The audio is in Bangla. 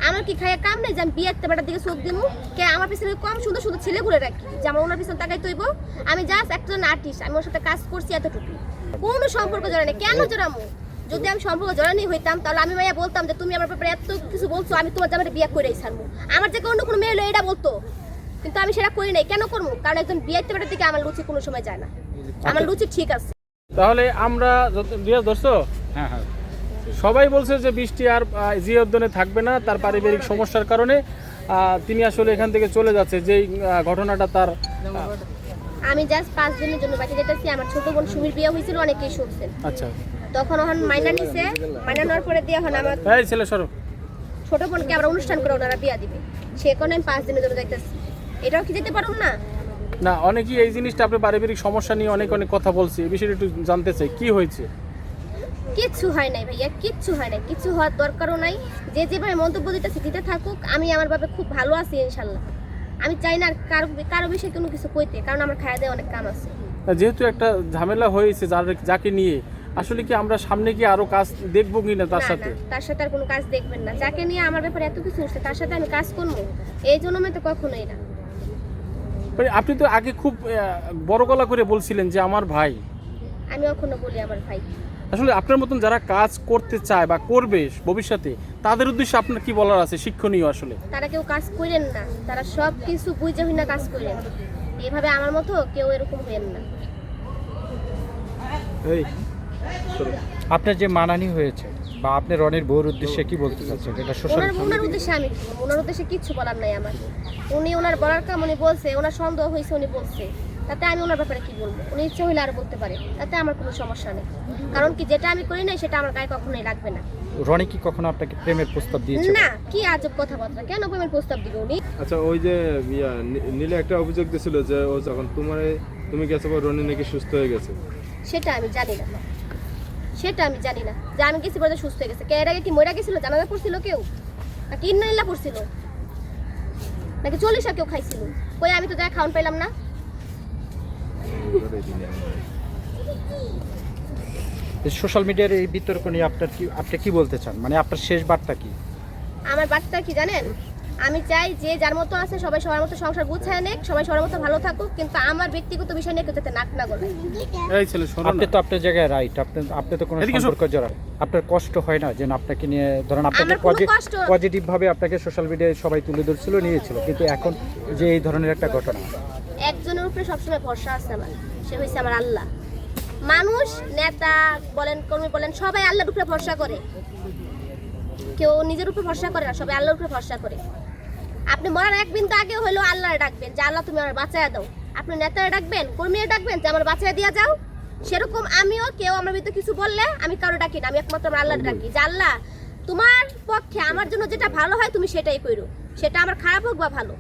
আমার কি খাইয়া কাম নেই যে আমি বিয়ের বেটার দিকে চোখ দিমু? কে আমার পিছনে কম সুন্দর সুন্দর ছেলে ঘুরে রাখি যে আমার ওনার পিছনে তাকাই তৈব? আমি জাস্ট একজন আর্টিস্ট, আমি ওর সাথে কাজ করছি এতটুকু। কোনো সম্পর্ক জড়া নেই, কেন জড়ামু? যদি আমি সম্পর্ক জড়ানি হইতাম তাহলে আমি ভাইয়া বলতাম যে তুমি আমার ব্যাপারে এত কিছু বলছো, আমি তোমার জামাইরে বিয়ে করেই ছাড়বো। আমার যে অন্য কোনো মেয়ে হলো এটা বলতো, কিন্তু আমি সেটা করি নাই। কেন করবো? কারণ একজন বিয়ের বেটার দিকে আমার রুচি কোনো সময় যায় না। আমার রুচি ঠিক আছে। তাহলে আমরা রিয়াজ ধরছো? হ্যাঁ হ্যাঁ, সবাই বলছে যে বৃষ্টি আর জিয়া উদ্যানে থাকবে না, তার পারিবারিক সমস্যার কারণে তিনি আসলে এখান থেকে চলে যাচ্ছে। যেই ঘটনাটা তার আমি জাস্ট 5 দিনের জন্য বাকি যেতেছি। আমার ছোট বোন সুমির বিয়ে হয়েছিল, অনেকেই শুনছেন। আচ্ছা, তখন ওখান মাইনা নিছে, মাইনা নেওয়ার পরে দিয়ে এখন আমার এই ছেলে সরো, ছোট বোনকে আবার অনুষ্ঠান করে ওনারা বিয়া দিবে, সে কারণে আমি 5 দিনের জন্য যাইতেছি। এটাও কি যেতে পারুম না? না, অনেকেই এই জিনিসটা আপনার পারিবারিক সমস্যা নিয়ে অনেক কথা বলছে। এই বিষয়টা একটু জানতে চাই, কি হয়েছে? কিচ্ছু হয় নাই ভাইয়া, কিচ্ছু হয় নাই, কিছু হওয়ার দরকারও নাই। যে যেভাবে মন্তব্য দিতেছে দিতে থাকুক, আমি আমার ভাবে খুব ভালো আছি ইনশাল্লাহ। আমি চাই না কারো বিষয়ে কোনো কিছু কইতে, কারণ আমার খাওয়া দেওয়া অনেক কাম আছে। যেহেতু একটা ঝামেলা হয়েছে যাকে নিয়ে, আসলে কি আমরা সামনে কি আরো কাজ দেখবো কিনা তার সাথে? তার সাথে আর কোনো কাজ দেখবেন না। যাকে নিয়ে আমার ব্যাপারে এত কিছু হচ্ছে তার সাথে আমি কাজ করবো, এই জন্য আমি তো কখনোই না। আপনি তো আগে খুব বড় গলা করে বলছিলেন যে আমার ভাই। আমি কখনো বলি আমার ভাই। আসলে আপনার মতন যারা কাজ করতে চায় বা করবে ভবিষ্যতে, তাদের উদ্দেশ্যে আপনার কি বলার আছে শিক্ষণীয়? আসলে তারা কেউ কাজ করেন না, তারা সব কিছু বুঝে হই না কাজ করেন। এইভাবে আমার মতো কেউ এরকম হইেন না। এই আপনার যে মানানি হয়েছে বা আপনি রনির বউর উদ্দেশ্যে কি বলতে চাচ্ছেন? এটা সোশ্যাল ওনার উদ্দেশ্যে আমি কি বলবো? ওনার উদ্দেশ্যে কিচ্ছু বলার নাই আমার। উনি ওনার বলার কাম উনি বলছে, ওনার সন্দেহ হয়েছে উনি বলছে, তাতে আমি ওনার ব্যাপারে কি বলবো? উনি ইচ্ছে হইলে আরো বলতে পারে, তাতে আমার কোনো সমস্যা নেই। কারণ কি, যেটা আমি করি না সেটা আমার গায়ে কখনোই লাগবে না। রনি কি কখনো আপনাকে প্রেমের প্রস্তাব দিয়েছে? না, কি আজব কথাবার্তা, কেন প্রেমের প্রস্তাব দিবে উনি? আচ্ছা, ওই যে নীলে একটা অভিযোগ দিয়েছিল যে ও যখন তুমি গেছো রনি নাকি সুস্থ হয়ে গেছে। সেটা আমি জানি না, সেটা আমি জানি না যে আমি গেছি বলে সুস্থ হয়ে গেছে। কে এর আগে কি মরে গেছিল? জানাজা পড়ছিল কেউ? নাকি ইন্নালিল্লাহ পড়ছিল? নাকি 40 কেউ খাইছিল? কই, আমি তো যা খাওয়ান পাইলাম না। সোশ্যাল মিডিয়ার এই বিতর্ক নিয়ে আপনি কি বলতে চান? মানে আপনার শেষ বার্তা কি? আমার বার্তা কি জানেন? আমি চাই যে যার মতো আছে সবাই সবার মতো সংসার গুছায় নেক, সবাই সবার মতো ভালো থাকুক, কিন্তু আমার ব্যক্তিগত বিষয় নিয়ে কেউ যাতে নাক না গলায়। এই ছেলে সরো আপনি না। তো আপনার জায়গায় রাইট, আপনি তো কোনো এদিকে সম্পর্ক জড়ান। আপনার কষ্ট হয় না যে আপনাকে নিয়ে, ধরেন আপনাকে আমার কোনো কষ্ট পজিটিভ ভাবে আপনাকে সোশ্যাল মিডিয়ায় সবাই তুলে ধরছিল, নিয়েছিল, কিন্তু এখন যে এই ধরনের একটা ঘটনা, একজনের উপরে সবসময় ভরসা আছে আমার, সে হয়েছে আমার আল্লাহ। মানুষ, নেতা বলেন, কর্মী বলেন, সবাই আল্লাহর উপরে ভরসা করে, কেউ নিজের উপরে ভরসা করে না, সবাই আল্লাহর উপরে ভরসা করে। আপনি মরার 1 বিন্দু আগে হলেও আল্লাহর ডাকবেন যে আল্লাহ তুমি আমার বাঁচায়া দাও। আপনি নেতারা ডাকবেন, কর্মীরা ডাকবেন যে আমার বাঁচায়া দিয়া যাও। সেরকম আমিও, কেউ আমার ভিতরে কিছু বললে আমি কারো ডাকি না, আমি একমাত্র আমার আল্লাহর ডাকি যে আল্লাহ তোমার পক্ষে আমার জন্য যেটা ভালো হয় তুমি সেটাই করো, সেটা আমার খারাপ হোক বা ভালো।